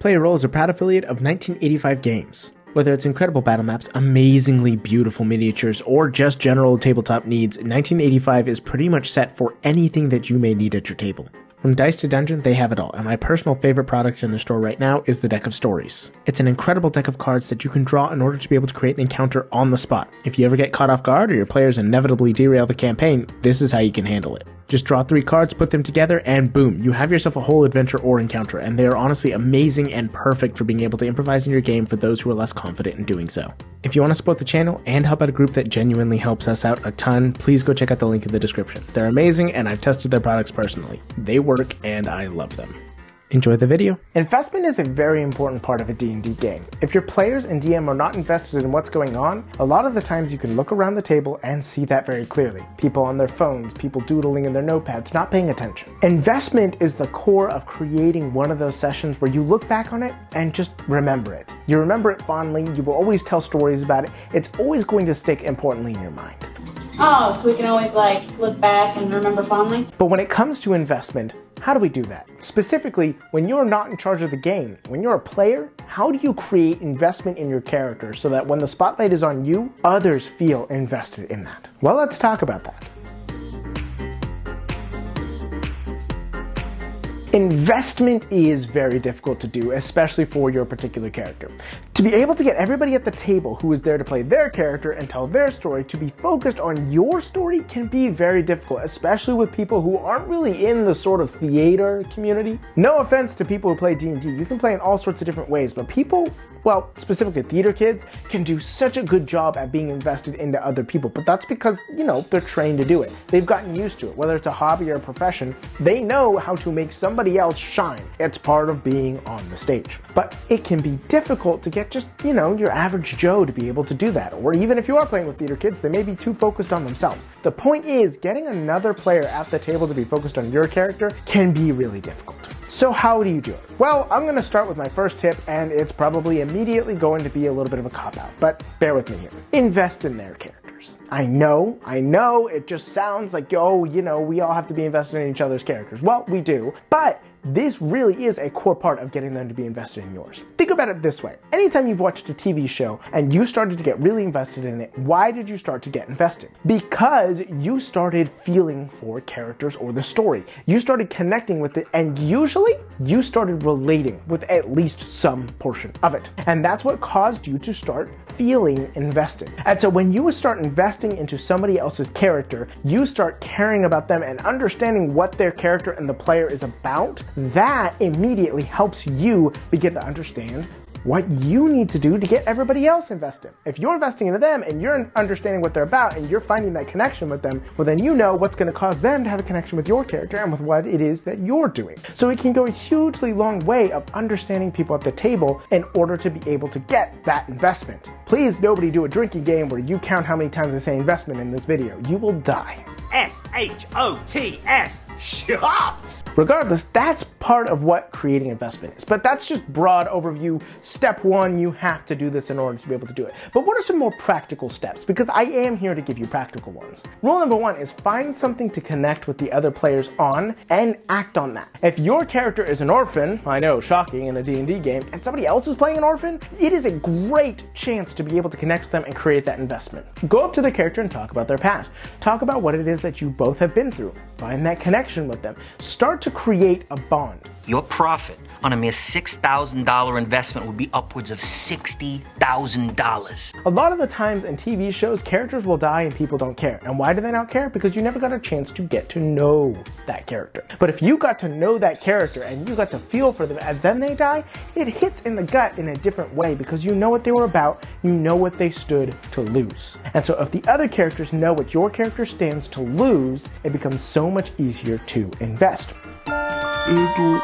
Play Your Role is a proud affiliate of 1985 Games. Whether it's incredible battle maps, amazingly beautiful miniatures, or just general tabletop needs, 1985 is pretty much set for anything that you may need at your table. From Dice to Dungeon, they have it all, and my personal favorite product in the store right now is the Deck of Stories. It's an incredible deck of cards that you can draw in order to be able to create an encounter on the spot. If you ever get caught off guard or your players inevitably derail the campaign, this is how you can handle it. Just draw 3 cards, put them together, and boom, you have yourself a whole adventure or encounter, and they are honestly amazing and perfect for being able to improvise in your game for those who are less confident in doing so. If you want to support the channel and help out a group that genuinely helps us out a ton, please go check out the link in the description. They're amazing, and I've tested their products personally. They work, and I love them. Enjoy the video. Investment is a very important part of a D&D game. If your players and DM are not invested in what's going on, a lot of the times you can look around the table and see that very clearly. People on their phones, people doodling in their notepads, not paying attention. Investment is the core of creating one of those sessions where you look back on it and just remember it. You remember it fondly, you will always tell stories about it, it's always going to stick importantly in your mind. Oh, so we can always look back and remember fondly? But when it comes to investment, how do we do that? Specifically, when you're not in charge of the game, when you're a player, how do you create investment in your character so that when the spotlight is on you, others feel invested in that? Well, let's talk about that. Investment is very difficult to do, especially for your particular character. To be able to get everybody at the table who is there to play their character and tell their story to be focused on your story can be very difficult, especially with people who aren't really in the sort of theater community. No offense to people who play D&D, you can play in all sorts of different ways, but people, well, specifically theater kids, can do such a good job at being invested into other people, but that's because, they're trained to do it. They've gotten used to it. Whether it's a hobby or a profession, they know how to make somebody else shine. It's part of being on the stage. But it can be difficult to get just, your average Joe to be able to do that. Or even if you are playing with theater kids, they may be too focused on themselves. The point is, getting another player at the table to be focused on your character can be really difficult. So how do you do it? Well, I'm going to start with my first tip, and it's probably immediately going to be a little bit of a cop-out, but bear with me here. Invest in their characters. I know, it just sounds like, we all have to be invested in each other's characters. Well, we do, but this really is a core part of getting them to be invested in yours. Think about it this way. Anytime you've watched a TV show and you started to get really invested in it, why did you start to get invested? Because you started feeling for characters or the story. You started connecting with it, and usually you started relating with at least some portion of it. And that's what caused you to start feeling invested. And so when you start investing into somebody else's character, you start caring about them and understanding what their character and the player is about. That immediately helps you begin to understand what you need to do to get everybody else invested. If you're investing into them and you're understanding what they're about and you're finding that connection with them, well then you know what's going to cause them to have a connection with your character and with what it is that you're doing. So it can go a hugely long way of understanding people at the table in order to be able to get that investment. Please nobody do a drinking game where you count how many times I say investment in this video. You will die. S-H-O-T-S, shots! Regardless, that's part of what creating investment is. But that's just broad overview. Step 1, you have to do this in order to be able to do it. But what are some more practical steps? Because I am here to give you practical ones. Rule number 1 is find something to connect with the other players on and act on that. If your character is an orphan, I know, shocking in a D&D game, and somebody else is playing an orphan, it is a great chance to be able to connect with them and create that investment. Go up to their character and talk about their past. Talk about what it is that you both have been through. Find that connection with them. Start to create a bond. Your profit on a mere $6,000 investment would be upwards of $60,000. A lot of the times in TV shows, characters will die and people don't care. And why do they not care? Because you never got a chance to get to know that character. But if you got to know that character and you got to feel for them and then they die, it hits in the gut in a different way because you know what they were about, you know what they stood to lose. And so if the other characters know what your character stands to lose, it becomes so much easier to invest. Eduardo,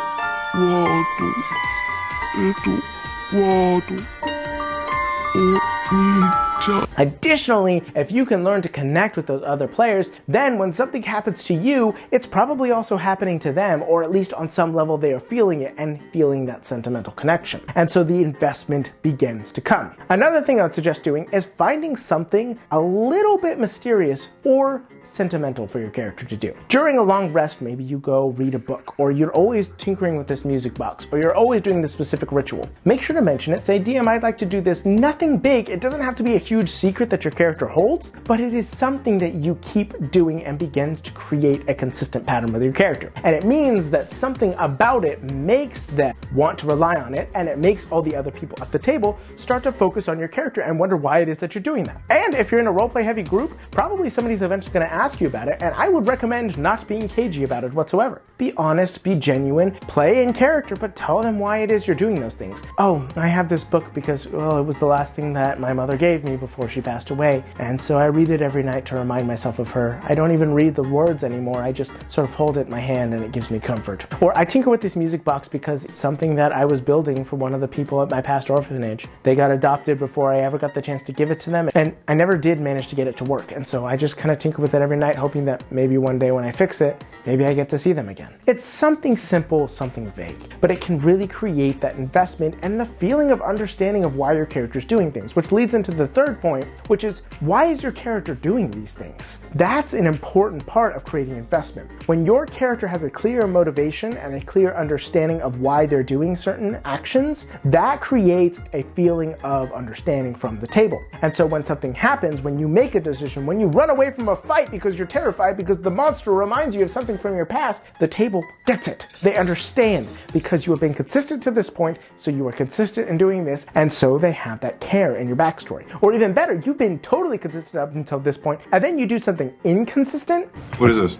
Additionally, if you can learn to connect with those other players, then when something happens to you, it's probably also happening to them, or at least on some level they are feeling it and feeling that sentimental connection. And so the investment begins to come. Another thing I would suggest doing is finding something a little bit mysterious or sentimental for your character to do. During a long rest, maybe you go read a book, or you're always tinkering with this music box, or you're always doing this specific ritual. Make sure to mention it. Say, DM, I'd like to do this. Nothing big. It doesn't have to be a huge secret that your character holds, but it is something that you keep doing and begins to create a consistent pattern with your character. And it means that something about it makes them want to rely on it, and it makes all the other people at the table start to focus on your character and wonder why it is that you're doing that. And if you're in a roleplay heavy group, probably somebody's eventually going to ask you about it, and I would recommend not being cagey about it whatsoever. Be honest, be genuine, play in character, but tell them why it is you're doing those things. Oh, I have this book because, well, it was the last thing that my mother gave me before she passed away, and so I read it every night to remind myself of her. I don't even read the words anymore, I just sort of hold it in my hand and it gives me comfort. Or I tinker with this music box because it's something that I was building for one of the people at my past orphanage. They got adopted before I ever got the chance to give it to them, and I never did manage to get it to work, and so I just kind of tinker with it every night, hoping that maybe one day when I fix it, maybe I get to see them again. It's something simple, something vague, but it can really create that investment and the feeling of understanding of why your character's doing things, which leads into the third point, which is, why is your character doing these things? That's an important part of creating investment. When your character has a clear motivation and a clear understanding of why they're doing certain actions, that creates a feeling of understanding from the table. And so when something happens, when you make a decision, when you run away from a fight because you're terrified because the monster reminds you of something from your past, the table gets it. They understand because you have been consistent to this point, so you are consistent in doing this, and so they have that care in your backstory. Or even better, you've been totally consistent up until this point, and then you do something inconsistent. What is this?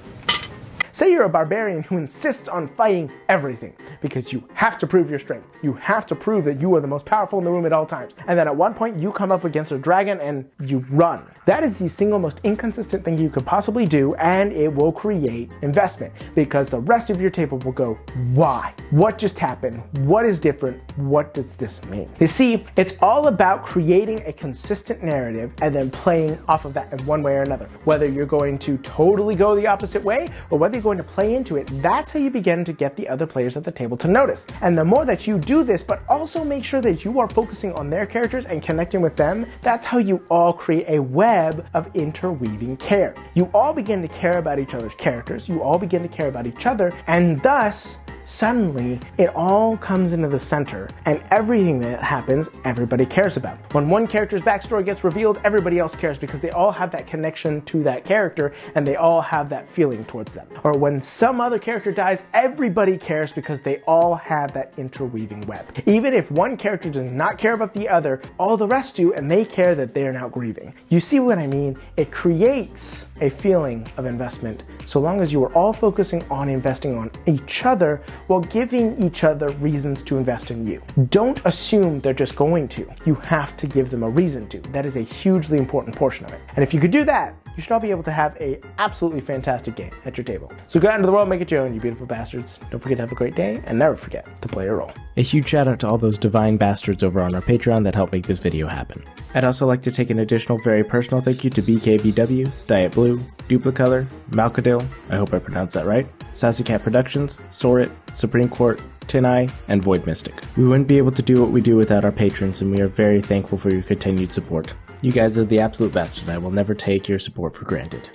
Say you're a barbarian who insists on fighting everything because you have to prove your strength. You have to prove that you are the most powerful in the room at all times. And then at one point you come up against a dragon and you run. That is the single most inconsistent thing you could possibly do, and it will create investment because the rest of your table will go, why? What just happened? What is different? What does this mean? You see, it's all about creating a consistent narrative and then playing off of that in one way or another. Whether you're going to totally go the opposite way or whether you're going to play into it, that's how you begin to get the other players at the table to notice. And the more that you do this, but also make sure that you are focusing on their characters and connecting with them, that's how you all create a web of interweaving care. You all begin to care about each other's characters, you all begin to care about each other, and thus suddenly it all comes into the center, and everything that happens, everybody cares about. When one character's backstory gets revealed, everybody else cares because they all have that connection to that character and they all have that feeling towards them. Or when some other character dies, everybody cares because they all have that interweaving web. Even if one character does not care about the other, all the rest do, and they care that they are now grieving. You see what I mean? It creates a feeling of investment so long as you are all focusing on investing on each other while giving each other reasons to invest in you. Don't assume they're just going to. You have to give them a reason to. That is a hugely important portion of it. And if you could do that, you should all be able to have a absolutely fantastic game at your table. So go out into the world, make it your own, you beautiful bastards. Don't forget to have a great day, and never forget to play a role. A huge shout out to all those divine bastards over on our Patreon that helped make this video happen. I'd also like to take an additional very personal thank you to BKBW, Diet Blue, Duplicolor, Malcadil, I hope I pronounced that right, Sassy Cat Productions, Sorit, Supreme Court, Tin Eye, and Void Mystic. We wouldn't be able to do what we do without our patrons, and we are very thankful for your continued support. You guys are the absolute best, and I will never take your support for granted.